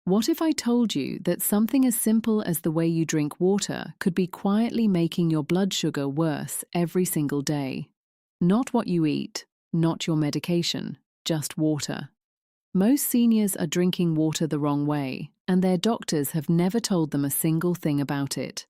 What if I told you that something as simple as the way you drink water could be quietly making your blood sugar worse every single day? Not what you eat, not your medication, just water. Most seniors are drinking water the wrong way, and their doctors have never told them a single thing about it.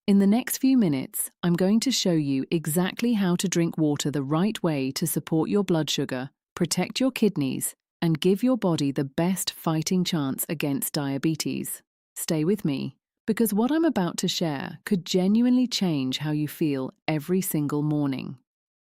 In the next few minutes, I'm going to show you exactly how to drink water the right way to support your blood sugar, protect your kidneys, and give your body the best fighting chance against diabetes. Stay with me, because what I'm about to share could genuinely change how you feel every single morning.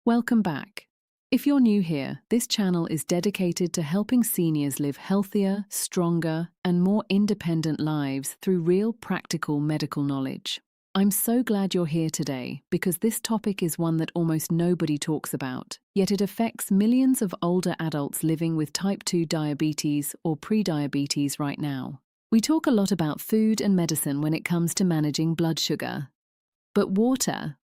Welcome back. If you're new here, this channel is dedicated to helping seniors live healthier, stronger, and more independent lives through real practical medical knowledge. I'm so glad you're here today because this topic is one that almost nobody talks about, yet it affects millions of older adults living with type 2 diabetes or prediabetes right now. We talk a lot about food and medicine when it comes to managing blood sugar. But water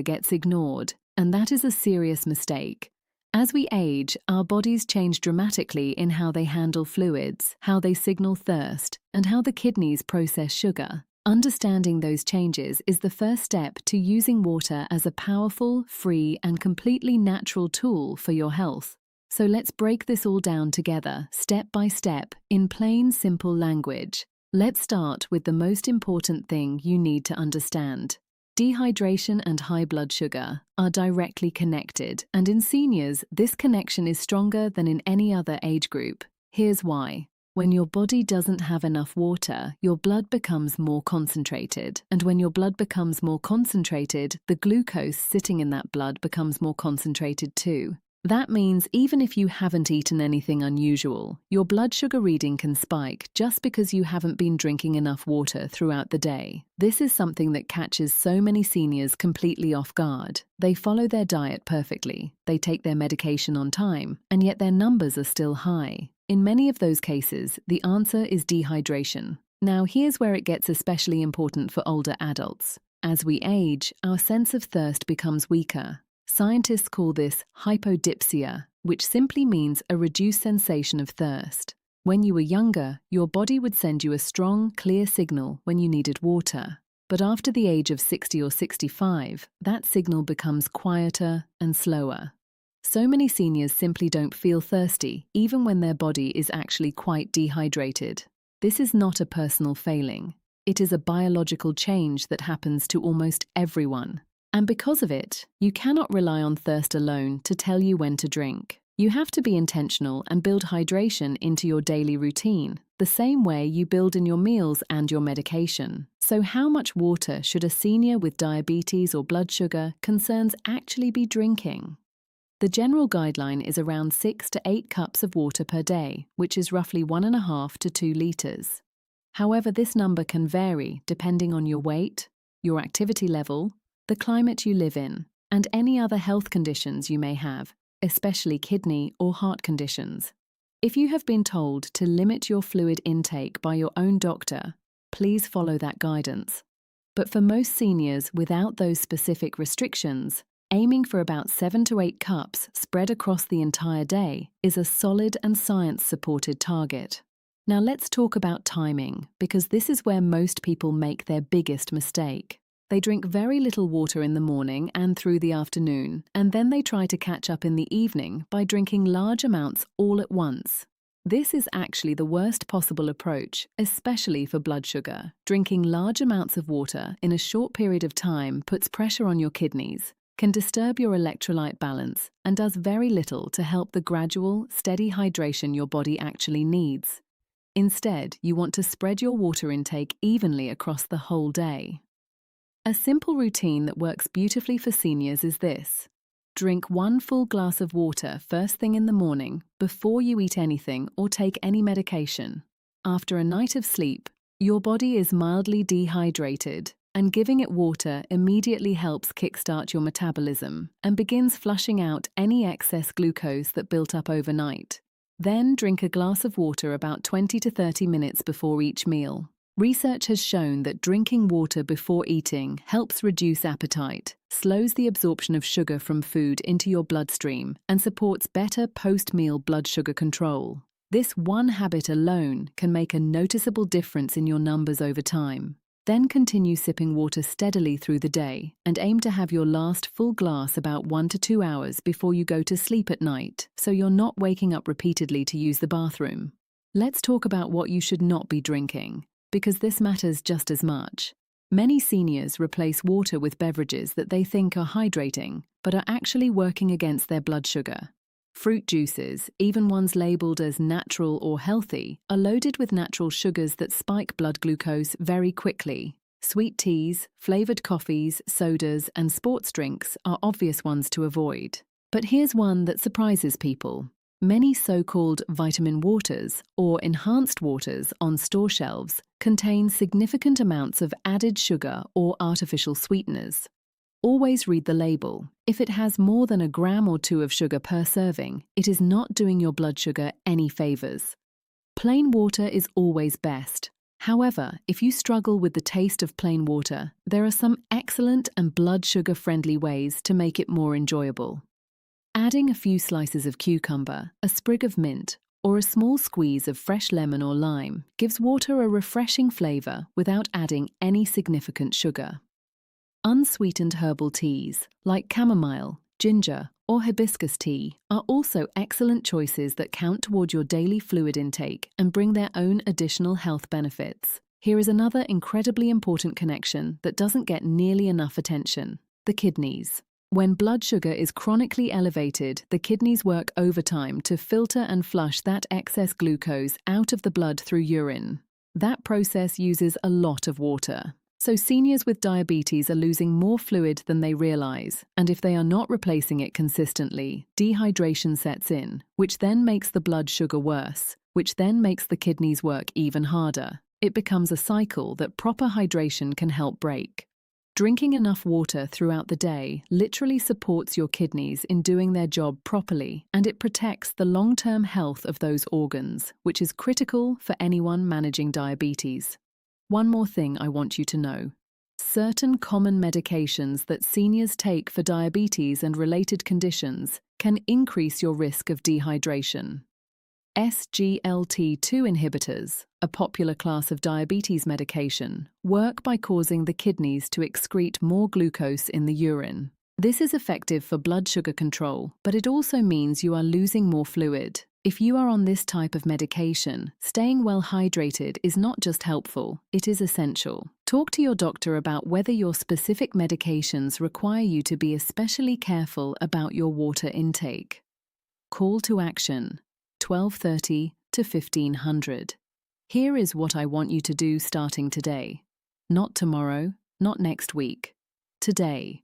gets ignored, and that is a serious mistake. As we age, our bodies change dramatically in how they handle fluids, how they signal thirst, and how the kidneys process sugar. Understanding those changes is the first step to using water as a powerful, free, and completely natural tool for your health. So let's break this all down together, step by step, in plain, simple language. Let's start with the most important thing you need to understand. Dehydration and high blood sugar are directly connected, and in seniors, this connection is stronger than in any other age group. Here's why. When your body doesn't have enough water, your blood becomes more concentrated. And when your blood becomes more concentrated, the glucose sitting in that blood becomes more concentrated too. That means even if you haven't eaten anything unusual, your blood sugar reading can spike just because you haven't been drinking enough water throughout the day. This is something that catches so many seniors completely off guard. They follow their diet perfectly, they take their medication on time, and yet their numbers are still high. In many of those cases, the answer is dehydration. Now, here's where it gets especially important for older adults. As we age, our sense of thirst becomes weaker. Scientists call this hypodipsia, which simply means a reduced sensation of thirst. When you were younger, your body would send you a strong, clear signal when you needed water. But after the age of 60 or 65, that signal becomes quieter and slower. So many seniors simply don't feel thirsty, even when their body is actually quite dehydrated. This is not a personal failing. It is a biological change that happens to almost everyone. And because of it, you cannot rely on thirst alone to tell you when to drink. You have to be intentional and build hydration into your daily routine, the same way you build in your meals and your medication. So how much water should a senior with diabetes or blood sugar concerns actually be drinking? The general guideline is around 6 to 8 cups of water per day, which is roughly 1.5 to 2 liters. However, this number can vary depending on your weight, your activity level, the climate you live in, and any other health conditions you may have, especially kidney or heart conditions. If you have been told to limit your fluid intake by your own doctor, please follow that guidance. But for most seniors without those specific restrictions, aiming for about 7 to 8 cups spread across the entire day is a solid and science-supported target. Now let's talk about timing, because this is where most people make their biggest mistake. They drink very little water in the morning and through the afternoon, and then they try to catch up in the evening by drinking large amounts all at once. This is actually the worst possible approach, especially for blood sugar. Drinking large amounts of water in a short period of time puts pressure on your kidneys, can disturb your electrolyte balance, and does very little to help the gradual, steady hydration your body actually needs. Instead, you want to spread your water intake evenly across the whole day. A simple routine that works beautifully for seniors is this. Drink 1 full glass of water first thing in the morning before you eat anything or take any medication. After a night of sleep, your body is mildly dehydrated, and giving it water immediately helps kickstart your metabolism and begins flushing out any excess glucose that built up overnight. Then drink a glass of water about 20 to 30 minutes before each meal. Research has shown that drinking water before eating helps reduce appetite, slows the absorption of sugar from food into your bloodstream, and supports better post-meal blood sugar control. This one habit alone can make a noticeable difference in your numbers over time. Then continue sipping water steadily through the day and aim to have your last full glass about 1 to 2 hours before you go to sleep at night, so you're not waking up repeatedly to use the bathroom. Let's talk about what you should not be drinking, because this matters just as much. Many seniors replace water with beverages that they think are hydrating, but are actually working against their blood sugar. Fruit juices, even ones labeled as natural or healthy, are loaded with natural sugars that spike blood glucose very quickly. Sweet teas, flavored coffees, sodas, and sports drinks are obvious ones to avoid. But here's one that surprises people. Many so-called vitamin waters or enhanced waters on store shelves contain significant amounts of added sugar or artificial sweeteners. Always read the label. If it has more than a gram or 2 of sugar per serving, it is not doing your blood sugar any favors. Plain water is always best. However, if you struggle with the taste of plain water, there are some excellent and blood sugar-friendly ways to make it more enjoyable. Adding a few slices of cucumber, a sprig of mint, or a small squeeze of fresh lemon or lime gives water a refreshing flavor without adding any significant sugar. Unsweetened herbal teas, like chamomile, ginger, or hibiscus tea, are also excellent choices that count toward your daily fluid intake and bring their own additional health benefits. Here is another incredibly important connection that doesn't get nearly enough attention: the kidneys. When blood sugar is chronically elevated, the kidneys work overtime to filter and flush that excess glucose out of the blood through urine. That process uses a lot of water. So seniors with diabetes are losing more fluid than they realize, and if they are not replacing it consistently, dehydration sets in, which then makes the blood sugar worse, which then makes the kidneys work even harder. It becomes a cycle that proper hydration can help break. Drinking enough water throughout the day literally supports your kidneys in doing their job properly, and it protects the long-term health of those organs, which is critical for anyone managing diabetes. One more thing I want you to know. Certain common medications that seniors take for diabetes and related conditions can increase your risk of dehydration. SGLT2 inhibitors, a popular class of diabetes medication, work by causing the kidneys to excrete more glucose in the urine. This is effective for blood sugar control, but it also means you are losing more fluid. If you are on this type of medication, staying well hydrated is not just helpful, it is essential. Talk to your doctor about whether your specific medications require you to be especially careful about your water intake. Call to action: 12:30 to 1500. Here is what I want you to do starting today. Not tomorrow, not next week. Today.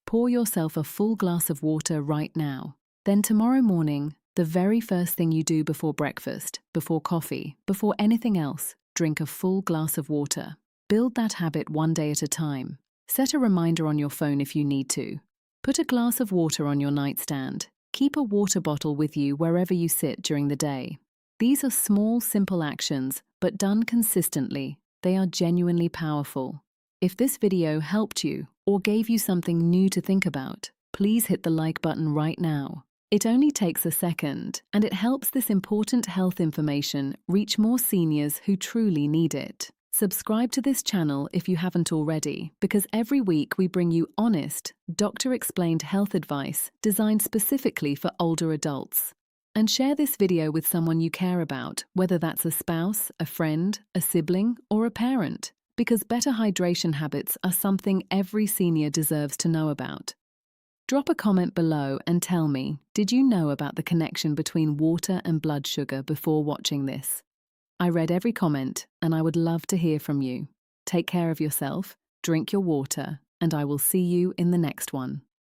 Pour yourself a full glass of water right now. Then tomorrow morning, the very first thing you do before breakfast, before coffee, before anything else, drink a full glass of water. Build that habit one day at a time. Set a reminder on your phone if you need to. Put a glass of water on your nightstand. Keep a water bottle with you wherever you sit during the day. These are small, simple actions, but done consistently, they are genuinely powerful. If this video helped you or gave you something new to think about, please hit the like button right now. It only takes a second, and it helps this important health information reach more seniors who truly need it. Subscribe to this channel if you haven't already, because every week we bring you honest, doctor-explained health advice designed specifically for older adults. And share this video with someone you care about, whether that's a spouse, a friend, a sibling, or a parent, because better hydration habits are something every senior deserves to know about. Drop a comment below and tell me, did you know about the connection between water and blood sugar before watching this? I read every comment, and I would love to hear from you. Take care of yourself, drink your water, and I will see you in the next one.